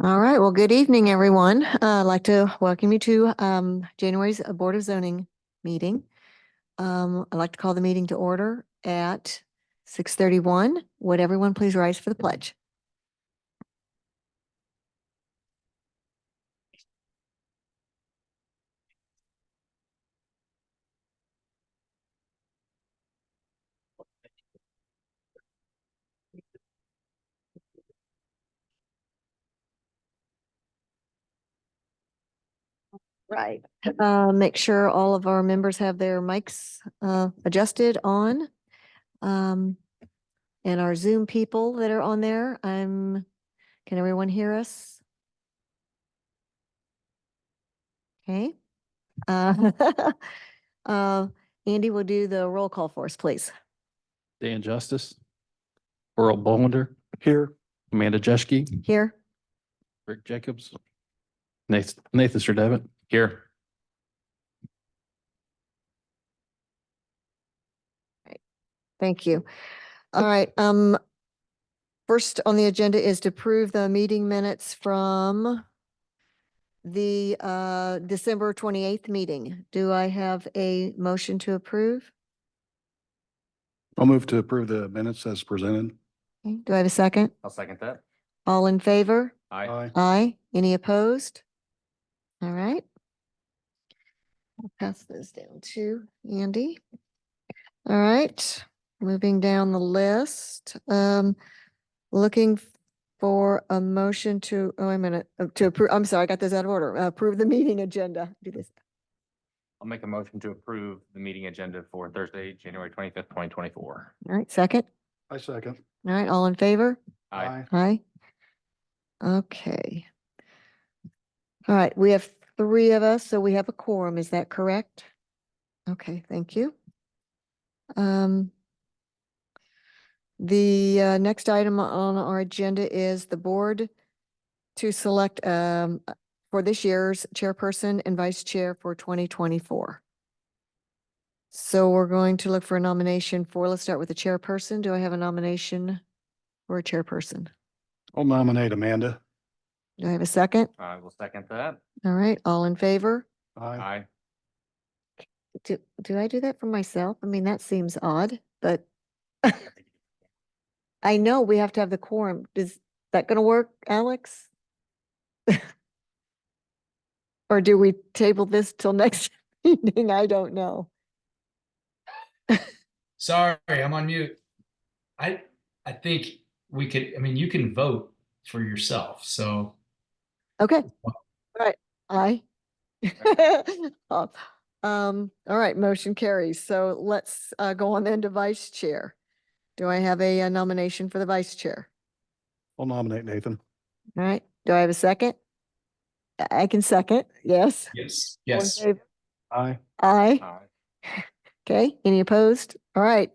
All right. Well, good evening, everyone. I'd like to welcome you to January's Board of Zoning meeting. I'd like to call the meeting to order at 6:31. Would everyone please rise for the pledge? Right. Make sure all of our members have their mics adjusted on. And our Zoom people that are on there, can everyone hear us? Okay. Andy will do the roll call for us, please. Dan Justice, Earl Bolander here, Amanda Jeschke Here. Rick Jacobs, Nathan Sturdevant here. Thank you. All right, first on the agenda is to approve the meeting minutes from the December 28th meeting. Do I have a motion to approve? I'll move to approve the minutes as presented. Okay, do I have a second? I'll second that. All in favor? Aye. Aye. Any opposed? All right. I'll pass those down to Andy. All right, moving down the list. Looking for a motion to, oh, wait a minute, to approve, I'm sorry, I got this out of order. Approve the meeting agenda. Do this. I'll make a motion to approve the meeting agenda for Thursday, January 25th, 2024. All right, second. I second. All right, all in favor? Aye. Aye. Okay. All right, we have 3 of us, so we have a quorum. Is that correct? Okay, thank you. The next item on our agenda is the board to select for this year's chairperson and vice chair for 2024. So we're going to look for a nomination for, let's start with the chairperson. Do I have a nomination for a chairperson? I'll nominate Amanda. Do I have a second? I will second that. All right, all in favor? Aye. Aye. Do I do that for myself? I mean, that seems odd, but I know we have to have the quorum. Is that gonna work, Alex? Or do we table this till next meeting? I don't know. Sorry, I'm on mute. I think we could, I mean, you can vote for yourself, so. Okay, all right, aye. All right, motion carries. So let's go on then to vice chair. Do I have a nomination for the vice chair? I'll nominate Nathan. All right, do I have a second? I can second, yes. Yes, All in yes. favor? Aye. Aye. Aye. Okay, any opposed? All right.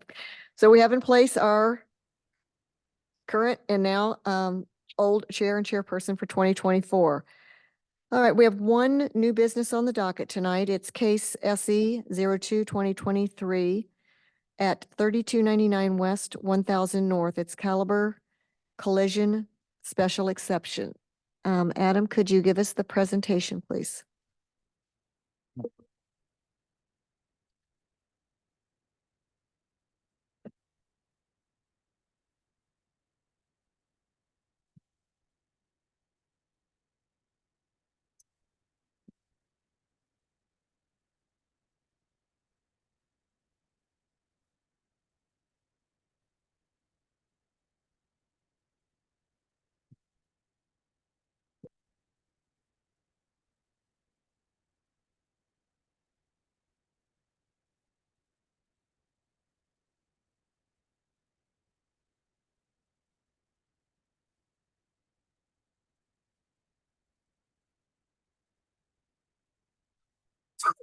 So we have in place our current and now old chair and chairperson for 2024. All right, we have one new business on the docket tonight. It's case SE 02-2023 at 3299 West, 1000 North. It's Caliber Collision Special Exception. Adam, could you give us the presentation, please?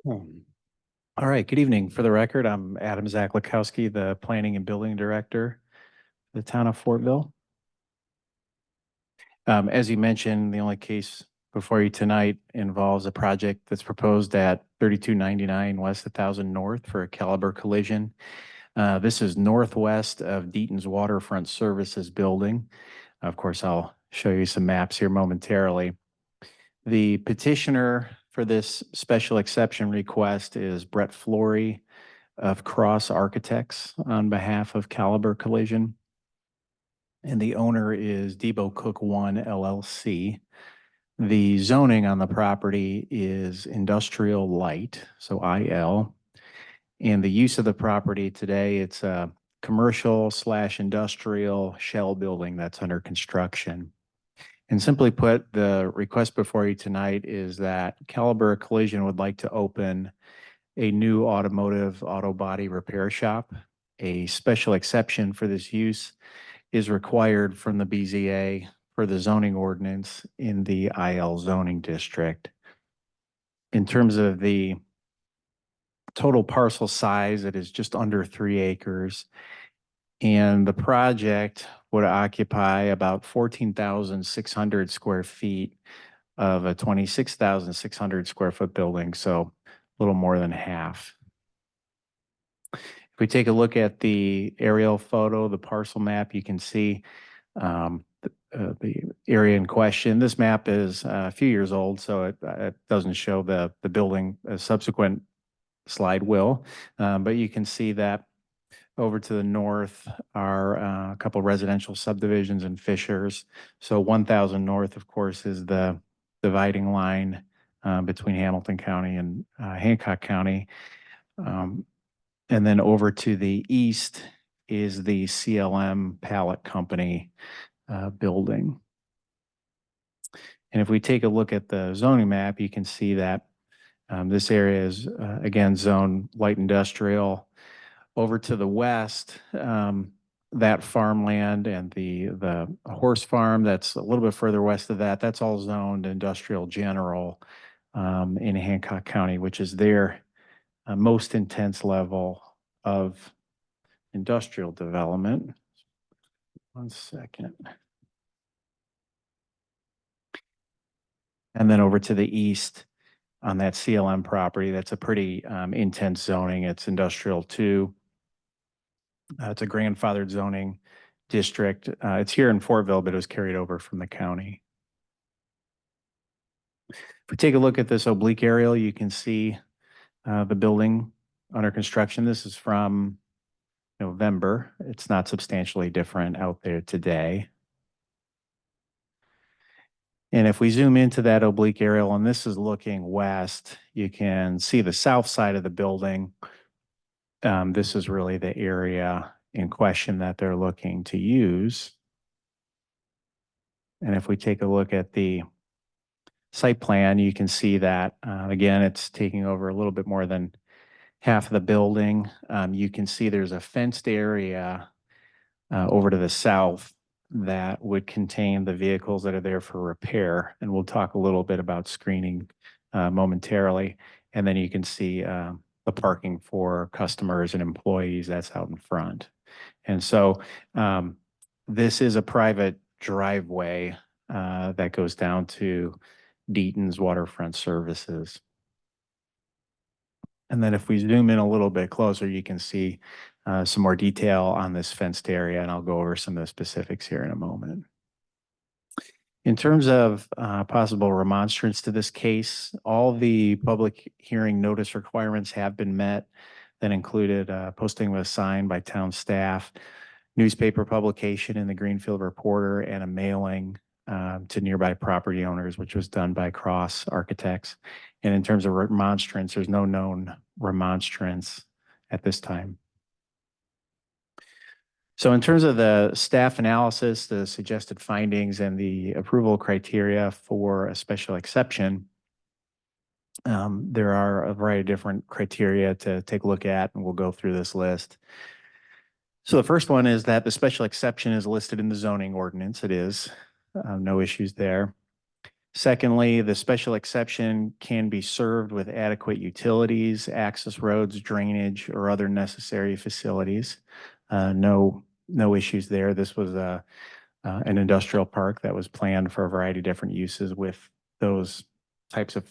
All right, good evening. For the record, I'm Adam Zaklikowski, the Planning and Building Director for the town of Fortville. As you mentioned, the only case before you tonight involves a project that's proposed at 3299 West 1000 North for a Caliber Collision. This is northwest of Deaton's Waterfront Services Building. Of course, I'll show you some maps here momentarily. The petitioner for this special exception request is Bret Flory of Cross Architects on behalf of Caliber Collision. And the owner is Debo Cook One LLC. The zoning on the property is industrial light, so IL. And the use of the property today, it's a commercial/industrial shell building that's under construction. And simply put, the request before you tonight is that Caliber Collision would like to open a new automotive auto body repair shop. A special exception for this use is required from the BZA for the zoning ordinance in the IL zoning district. In terms of the total parcel size, it is just under 3 acres. And the project would occupy about 14,600 square feet of a 26,600 square foot building, so a little more than half. If we take a look at the aerial photo, the parcel map, you can see the area in question. This map is a few years old, so it doesn't show the building. A subsequent slide will, but you can see that over to the north are a couple residential subdivisions and fissures. So 1,000 north, of course, is the dividing line between Hamilton County and Hancock County. And then over to the east is the CLM Pallet Company building. And if we take a look at the zoning map, you can see that this area is, again, zone light industrial. Over to the west, that farmland and the horse farm that's a little bit further west of that, that's all zoned industrial general in Hancock County, which is their most intense level of industrial development. One second. And then over to the east on that CLM property, that's a pretty intense zoning. It's industrial 2. It's a grandfathered zoning district. It's here in Fortville, but it was carried over from the county. If we take a look at this oblique aerial, you can see the building under construction. This is from November. It's not substantially different out there today. And if we zoom into that oblique aerial, and this is looking west, you can see the south side of the building. This is really the area in question that they're looking to use. And if we take a look at the site plan, you can see that, again, it's taking over a little bit more than half of the building. You can see there's a fenced area over to the south that would contain the vehicles that are there for repair. And we'll talk a little bit about screening momentarily. And then you can see the parking for customers and employees that's out in front. And so this is a private driveway that goes down to Deaton's Waterfront Services. And then if we zoom in a little bit closer, you can see some more detail on this fenced area, and I'll go over some of the specifics here in a moment. In terms of possible remonstrance to this case, all the public hearing notice requirements have been met. That included posting of a sign by town staff, newspaper publication in the Greenfield Reporter, and a mailing to nearby property owners, which was done by Cross Architects. And in terms of remonstrance, there's no known remonstrance at this time. So in terms of the staff analysis, the suggested findings, and the approval criteria for a special exception, there are a variety of different criteria to take a look at, and we'll go through this list. So the first one is that the special exception is listed in the zoning ordinance. It is. No issues there. Secondly, the special exception can be served with adequate utilities, access roads, drainage, or other necessary facilities. No issues there. This was an industrial park that was planned for a variety of different uses with those types of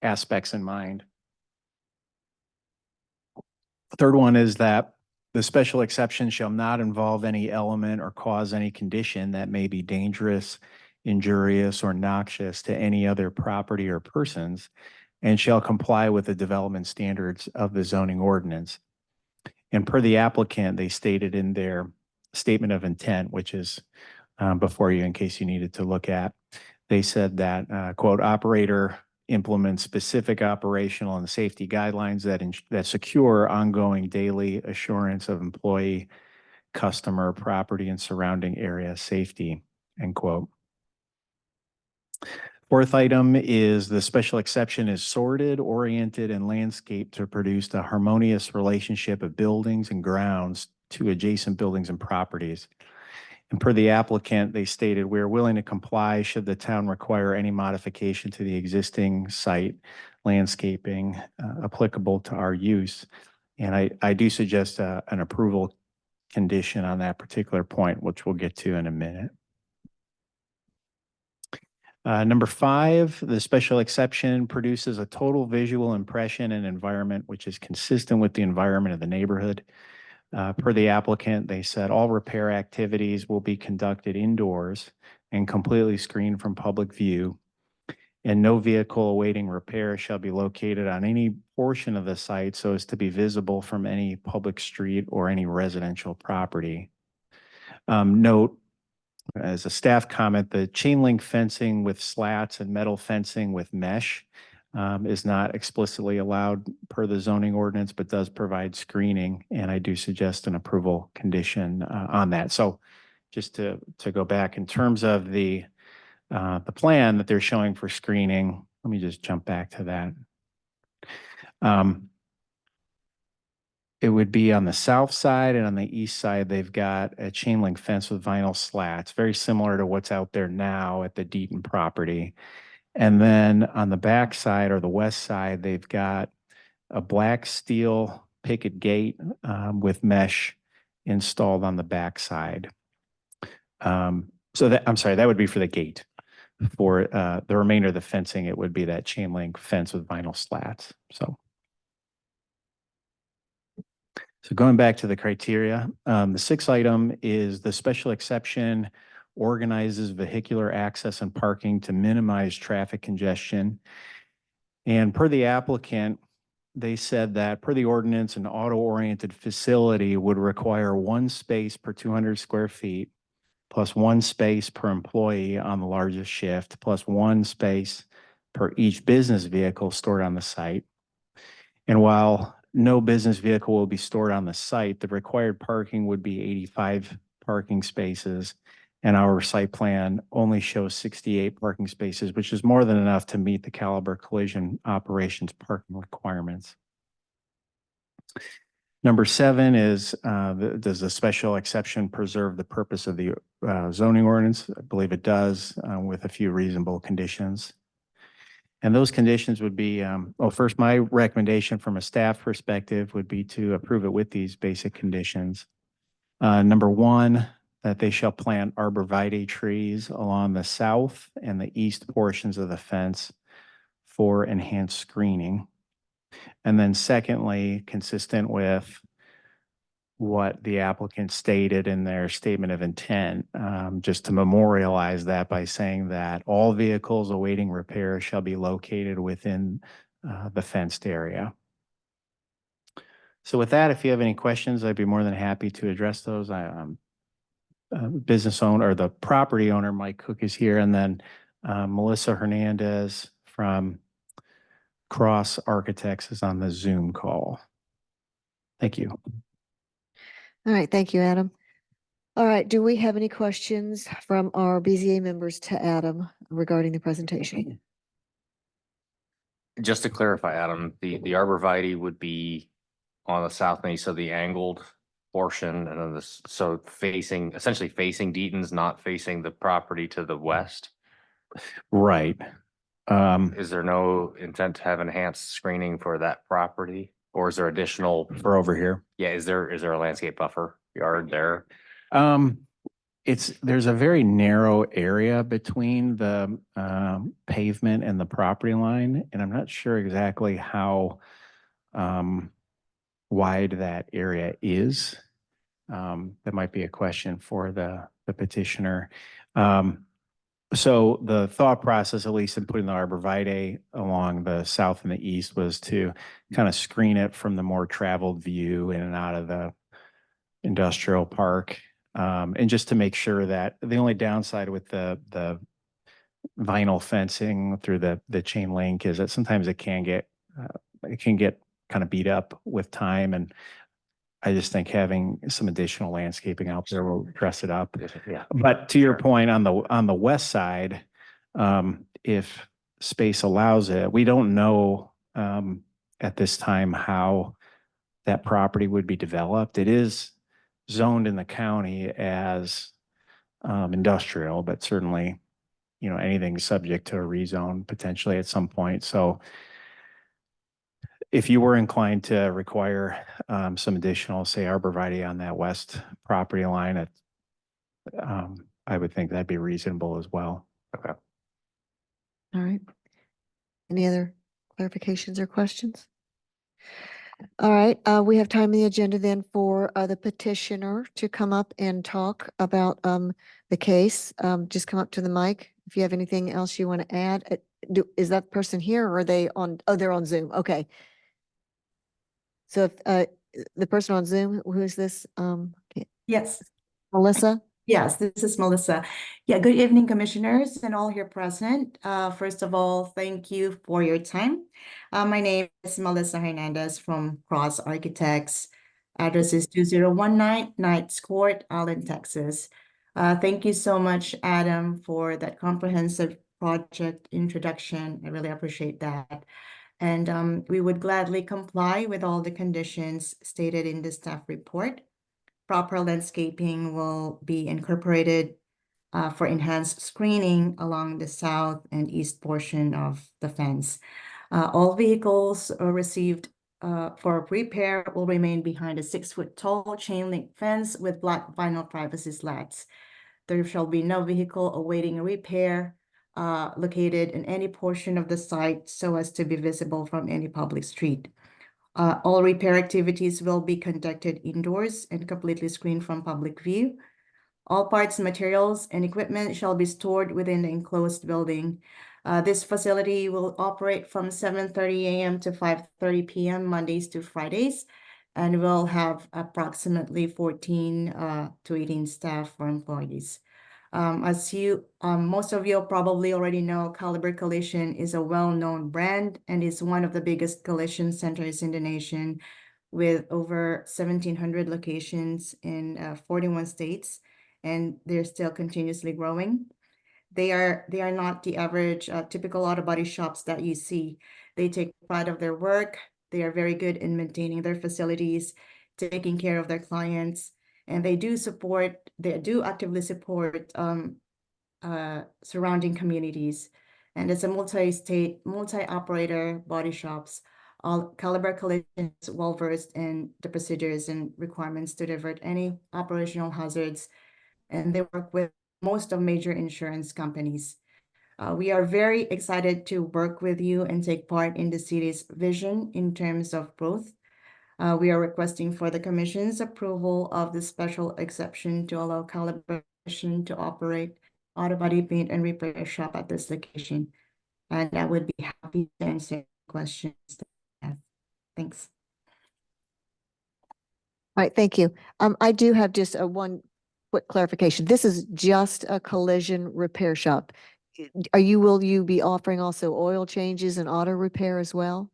aspects in mind. The third one is that The special exception shall not involve any element or cause any condition that may be dangerous, injurious, or noxious to any other property or persons, and shall comply with the development standards of the zoning ordinance. And per the applicant, they stated in their statement of intent, which is before you in case you needed to look at, they said that, quote, operator implement specific operational and safety guidelines that secure ongoing daily assurance of employee, customer, property, and surrounding area safety, end quote. Fourth item is the special exception is sorted, oriented, and landscaped to produce a harmonious relationship of buildings and grounds to adjacent buildings and properties. And per the applicant, they stated, we are willing to comply should the town require any modification to the existing site landscaping applicable to our use. And I do suggest an approval condition on that particular point, which we'll get to in a minute. Number 5, the special exception produces a total visual impression and environment which is consistent with the environment of the neighborhood. Per the applicant, they said all repair activities will be conducted indoors and completely screened from public view, and no vehicle awaiting repair shall be located on any portion of the site so as to be visible from any public street or any residential property. Note, as a staff comment, the chain link fencing with slats and metal fencing with mesh is not explicitly allowed per the zoning ordinance, but does provide screening. And I do suggest an approval condition on that. So just to go back in terms of the plan that they're showing for screening, let me just jump back to that. It would be on the south side, and on the east side, they've got a chain link fence with vinyl slats, very similar to what's out there now at the Deaton property. And then on the back side or the west side, they've got a black steel picket gate with mesh installed on the back side. So that, I'm sorry, that would be for the gate. For the remainder of the fencing, it would be that chain link fence with vinyl slats. So going back to the criteria, the 6th item is the special exception organizes vehicular access and parking to minimize traffic congestion. And per the applicant, they said that per the ordinance, an auto-oriented facility would require 1 space per 200 square feet, plus 1 space per employee on the largest shift, plus 1 space per each business vehicle stored on the site. And while no business vehicle will be stored on the site, the required parking would be 85 parking spaces, and our site plan only shows 68 parking spaces, which is more than enough to meet the Caliber Collision Operations parking requirements. Number 7 is, does the special exception preserve the purpose of the zoning ordinance? I believe it does, with a few reasonable conditions. And those conditions would be, well, first, my recommendation from a staff perspective would be to approve it with these basic conditions. Number 1, that they shall plant arborvitae trees along the south and the east portions of the fence for enhanced screening. And then secondly, consistent with what the applicant stated in their statement of intent, just to memorialize that by saying that all vehicles awaiting repair shall be located within the fenced area. So with that, if you have any questions, I'd be more than happy to address those. Business owner or the property owner, Mike Cook, is here, and then Melissa Hernandez from Cross Architects is on the Zoom call. Thank you. All right, thank you, Adam. All right, do we have any questions from our BZA members to Adam regarding the presentation? Just to clarify, Adam, the arborvitae would be on the south main, so the angled portion, and then this, so facing, essentially facing Deaton's, not facing the property to the west. Right. Is there no intent to have enhanced screening for that property, or is there additional? For over here. Yeah, is there a landscape buffer yard there? There's a very narrow area between the pavement and the property line, and I'm not sure exactly how wide that area is. That might be a question for the petitioner. So the thought process, at least in putting the arborvitae along the south and the east, was to kind of screen it from the more traveled view in and out of the industrial park. And just to make sure that the only downside with the vinyl fencing through the chain link is that sometimes it can get kind of beat up with time. And I just think having some additional landscaping out there will dress it up. Yeah. But to your point, on the west side, if space allows it, we don't know at this time how that property would be developed. It is zoned in the county as industrial, but certainly, anything subject to a rezone potentially at some point. So if you were inclined to require some additional, say, arborvitae on that west property line, I would think that'd be reasonable as well. Okay. All right. Any other clarifications or questions? All right, we have time in the agenda then for the petitioner to come up and talk about the case. Just come up to the mic if you have anything else you want to add. Is that person here or are they on? Oh, they're on Zoom. Okay. So if the person on Zoom, who is this? Yes, Melissa? yes, this is Melissa. Yeah, good evening, commissioners and all here present. First of all, thank you for your time. My name is Melissa Hernandez from Cross Architects. Address is 2019 Knights Court, Allen, Texas. Thank you so much, Adam, for that comprehensive project introduction. I really appreciate that. And we would gladly comply with all the conditions stated in the staff report. Proper landscaping will be incorporated for enhanced screening along the south and east portion of the fence. All vehicles received for repair will remain behind a 6-foot tall chain link fence with black vinyl privacy slats. There shall be no vehicle awaiting repair located in any portion of the site so as to be visible from any public street. All repair activities will be conducted indoors and completely screened from public view. All parts, materials, and equipment shall be stored within the enclosed building. This facility will operate from 7:30 a.m. to 5:30 p.m. Mondays to Fridays, and will have approximately 14 to 18 staff or employees. As most of you probably already know, Caliber Collision is a well-known brand and is one of the biggest collision centers in the nation, with over 1,700 locations in 41 states, and they're still continuously growing. They are not the average typical auto body shops that you see. They take pride of their work. They are very good in maintaining their facilities, taking care of their clients, and they do actively support surrounding communities. And it's a multi-state, multi-operator body shops. All Caliber Collision is well-versed in the procedures and requirements to divert any operational hazards, and they work with most of major insurance companies. We are very excited to work with you and take part in the city's vision in terms of growth. We are requesting for the Commission's approval of the special exception to allow Caliber to operate auto body paint and repair shop at this location. And I would be happy to answer questions. Thanks. All right, thank you. I do have just one quick clarification. This is just a collision repair shop. Will you be offering also oil changes and auto repair as well?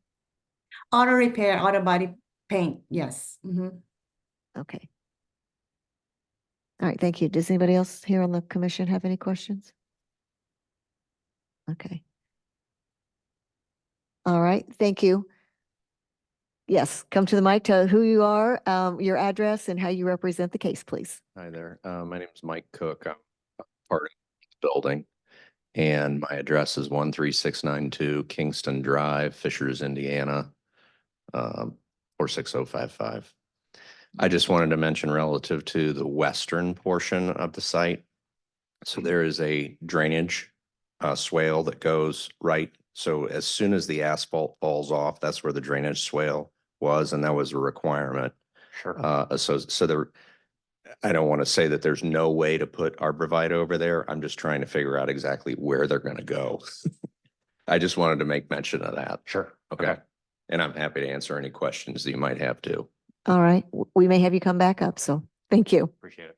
Auto repair, auto body paint, yes. Okay. All right, thank you. Does anybody else here on the commission have any questions? Okay. All right, thank you. Yes, come to the mic, tell who you are, your address, and how you represent the case, please. Hi there. My name is Mike Cook. I'm part of the building, and my address is 13692 Kingston Drive, Fishers, Indiana, 46055. I just wanted to mention relative to the western portion of the site. So there is a drainage swale that goes right. So as soon as the asphalt falls off, that's where the drainage swale was, and that was a requirement. Sure. So there, I don't want to say that there's no way to put arborvitae over there. I'm just trying to figure out exactly where they're going to go. I just wanted to make mention of that. Sure. Okay. And I'm happy to answer any questions that you might have too. All right, we may have you come back up, so thank you. Appreciate it.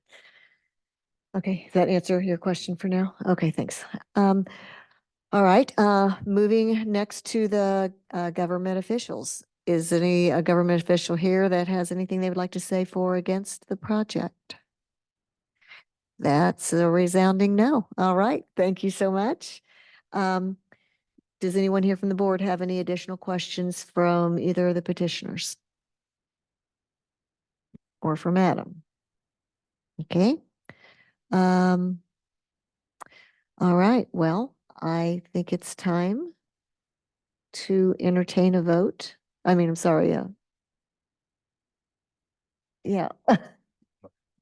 Okay, does that answer your question for now? Okay, thanks. All right, moving next to the government officials. Is any government official here that has anything they would like to say for or against the project? That's a resounding no. All right, thank you so much. Does anyone here from the board have any additional questions from either of the petitioners? Or from Adam? Okay. All right, well, I think it's time to entertain a vote. I mean, I'm sorry, yeah.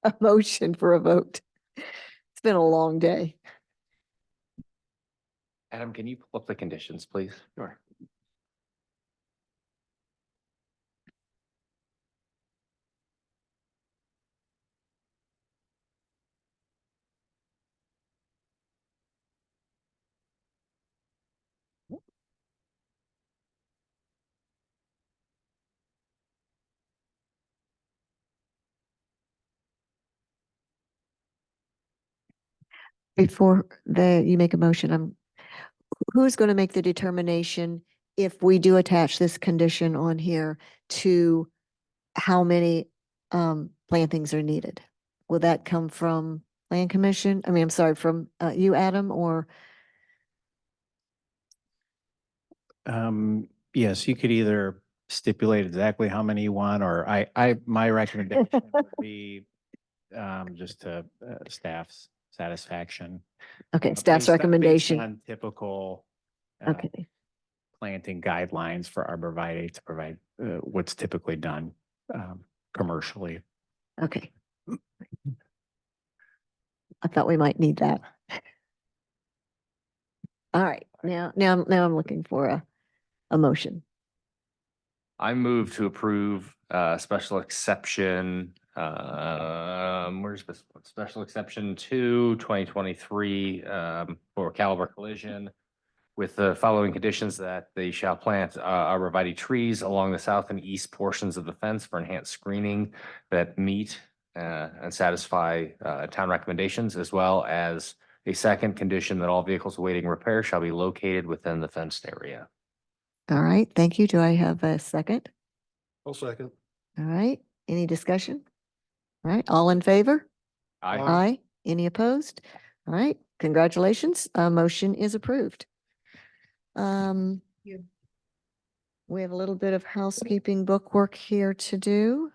A motion for a vote. It's been a long day. Adam, can you pull up the conditions, please? Sure. Before you make a motion, who's going to make the determination if we do attach this condition on here to how many plantings are needed? Will that come from Land Commission? I mean, I'm sorry, from you, Adam, or? Yes, you could either stipulate exactly how many you want, or my recommendation would be just to staff's satisfaction. Okay, Based staff's on- recommendation. Based on typical Okay, planting guidelines for arborvitae to provide what's typically done commercially. okay. I thought we might need that. All right, now I'm looking for a motion. I move to approve special exception, where's this, special exception 2023 for Caliber Collision with the following conditions: that they shall plant arborvitae trees along the south and east portions of the fence for enhanced screening that meet and satisfy town recommendations, as well as a second condition that all vehicles awaiting repair shall be located within the fenced area. All right, thank you. Do I have a second? I'll second. All right, any discussion? All right, all in favor? Aye. Aye. Any opposed? All right, congratulations. Motion is approved. you. We have a little bit of housekeeping bookwork here to do.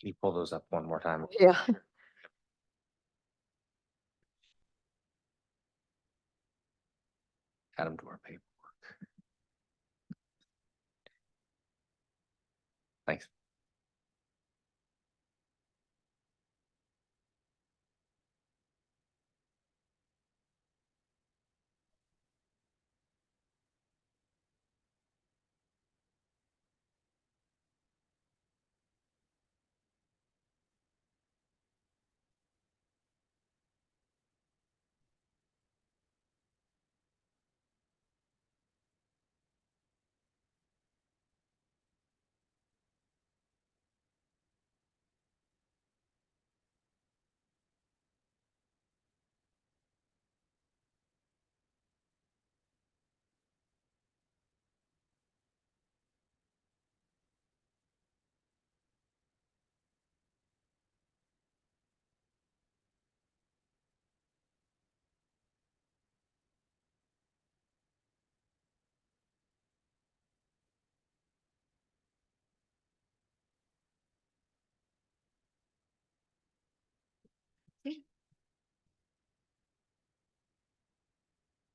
Can you pull those up one more time? Yeah. Add them to our paperwork. Thanks.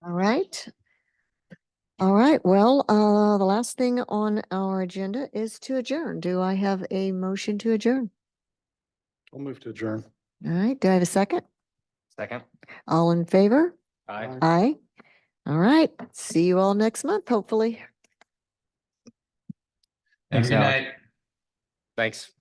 All right. All right, well, the last thing on our agenda is to adjourn. Do I have a motion to adjourn? I'll move to adjourn. All right, do I have a second? Second. All in favor? Aye. Aye. All right, see you all next month, hopefully. Have a Thanks, good Alex. night. Thanks.